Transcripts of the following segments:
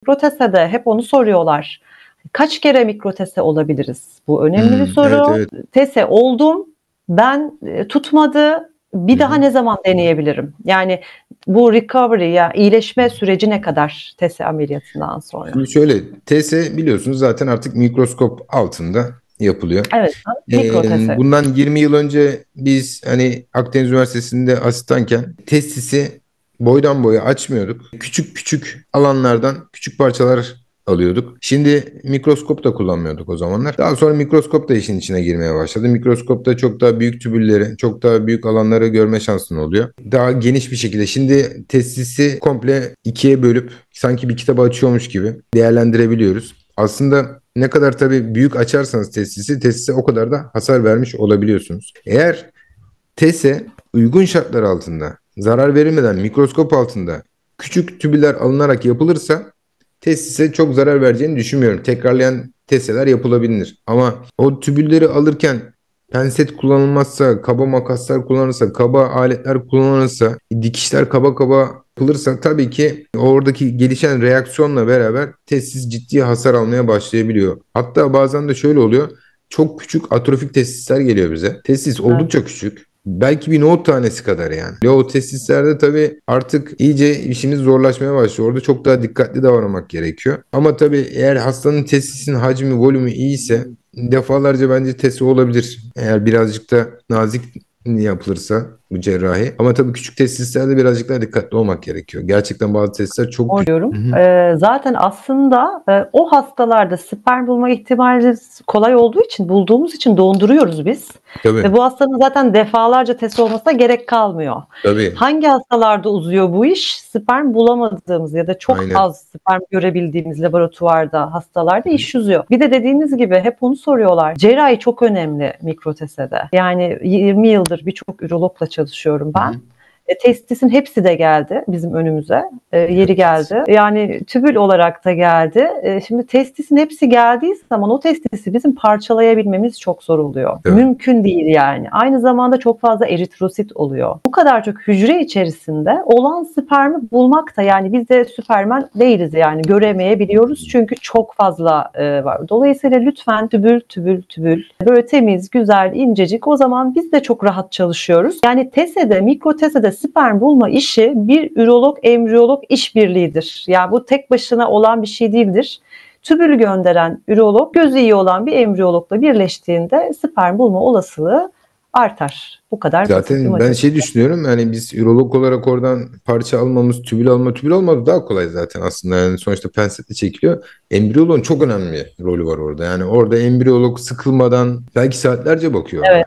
Mikrotesede hep onu soruyorlar. Kaç kere mikrotese olabiliriz? Bu önemli bir Evet, soru. evet. Tese oldum, ben tutmadı, Hı bir daha hı. ne zaman deneyebilirim? Yani bu recovery ya iyileşme süreci ne kadar tese ameliyatından sonra? Şimdi şöyle, TS biliyorsunuz zaten artık mikroskop altında yapılıyor. Evet, mikrotese. Bundan 20 yıl önce biz hani Akdeniz Üniversitesi'nde asistanken testisi boydan boya açmıyorduk. Küçük küçük alanlardan küçük parçalar alıyorduk. Şimdi mikroskop da kullanmıyorduk o zamanlar. Daha sonra mikroskop da işin içine girmeye başladı. Mikroskopta çok daha büyük tübülleri, çok daha büyük alanları görme şansın oluyor. Daha geniş bir şekilde. Şimdi testisi komple ikiye bölüp sanki bir kitabı açıyormuş gibi değerlendirebiliyoruz. Aslında ne kadar tabii büyük açarsanız testise o kadar da hasar vermiş olabiliyorsunuz. Eğer tese uygun şartlar altında, zarar verilmeden mikroskop altında küçük tübüler alınarak yapılırsa testise çok zarar vereceğini düşünmüyorum. Tekrarlayan teseler yapılabilir. Ama o tübülleri alırken penset kullanılmazsa, kaba makaslar kullanılırsa, kaba aletler kullanılırsa, dikişler kaba kaba yapılırsa tabii ki oradaki gelişen reaksiyonla beraber testis ciddi hasar almaya başlayabiliyor. Hatta bazen de şöyle oluyor. Çok küçük atrofik testisler geliyor bize. Testis Evet. oldukça küçük. Belki bir nohut tanesi kadar yani. Ve o tesislerde tabii artık iyice işimiz zorlaşmaya başlıyor. Orada çok daha dikkatli davranmak gerekiyor. Ama tabii eğer hastanın testisinin hacmi, volümü iyiyse defalarca bence testi olabilir. Eğer birazcık da nazik yapılırsa bu cerrahi. Ama tabii küçük tesislerde birazcık daha dikkatli olmak gerekiyor. Gerçekten bazı tesisler çok Doğru küçük. diyorum. Hı hı. Zaten aslında o hastalarda sperm bulma ihtimalimiz kolay olduğu için, bulduğumuz için donduruyoruz biz. Ve Tabii, bu hastanın zaten defalarca test olmasına gerek kalmıyor. tabii. Hangi hastalarda uzuyor bu iş? Sperm bulamadığımız ya da çok Aynen. az sperm görebildiğimiz laboratuvarda hastalarda iş uzuyor. Bir de dediğiniz gibi hep onu soruyorlar. Cerrahi çok önemli mikrotesede. Yani 20 yıldır birçok ürologla çalışıyorum Hı ben. hı. Testisin hepsi de geldi bizim önümüze. Yeri Evet. geldi. Yani tübül olarak da geldi. Şimdi testisin hepsi geldiği zaman o testisi bizim parçalayabilmemiz çok zor oluyor. Tabii. Mümkün değil yani. Aynı zamanda çok fazla eritrosit oluyor. Bu kadar çok hücre içerisinde olan spermi bulmak da yani biz de süpermen değiliz yani göremeyebiliyoruz çünkü çok fazla var. Dolayısıyla lütfen tübül böyle temiz, güzel, incecik o zaman biz de çok rahat çalışıyoruz. Yani TESE'de, mikrotesede sperm bulma işi bir ürolog, embriyolog işbirliğidir. Yani bu tek başına olan bir şey değildir. Tübül gönderen ürolog, gözü iyi olan bir embriyologla birleştiğinde sperm bulma olasılığı artar. Bu kadar basit bir Zaten ben matematik. şey düşünüyorum yani biz ürolog olarak oradan parça almamız, tübül almamız daha kolay zaten aslında. Yani sonuçta pensetle çekiliyor. Embriyoloğun çok önemli rolü var orada. Yani orada embriyolog sıkılmadan belki saatlerce bakıyor ona. Evet.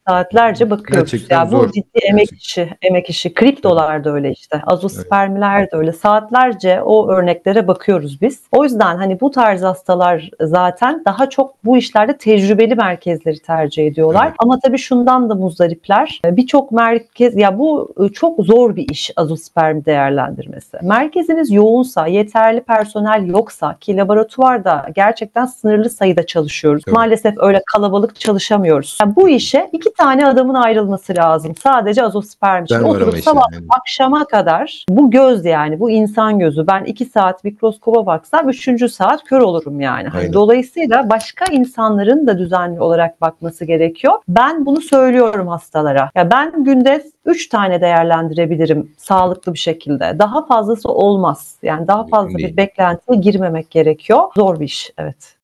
Saatlerce bakıyoruz. Gerçekten Ya bu zor. ciddi emek Gerçekten. işi, emek işi. Tabii. Kriptolar da öyle işte. Evet. Azospermiler de öyle. Saatlerce o örneklere bakıyoruz biz. O yüzden hani bu tarz hastalar zaten daha çok bu işlerde tecrübeli merkezleri tercih ediyorlar. Tabii. Ama tabii şundan da muzdaripler. Birçok merkez ya bu çok zor bir iş azosperm değerlendirmesi. Merkeziniz yoğunsa, yeterli personel yoksa ki laboratuvarda gerçekten sınırlı sayıda çalışıyoruz. Tabii. Maalesef öyle kalabalık çalışamıyoruz. Yani bu işe 2 tane adamın ayrılması lazım. Sadece azosperm için. Ben var ama Oturup işte. sabah Yani. akşama kadar bu göz yani bu insan gözü. Ben 2 saat mikroskoba baksam 3. saat kör olurum yani. Hani Aynen. dolayısıyla başka insanların da düzenli olarak bakması gerekiyor. Ben bunu söylüyorum hastalara. Ya ben günde 3 tane değerlendirebilirim sağlıklı bir şekilde. Daha fazlası olmaz. Yani daha Mümkün fazla değil. bir beklentiye girmemek gerekiyor. Zor bir iş, evet.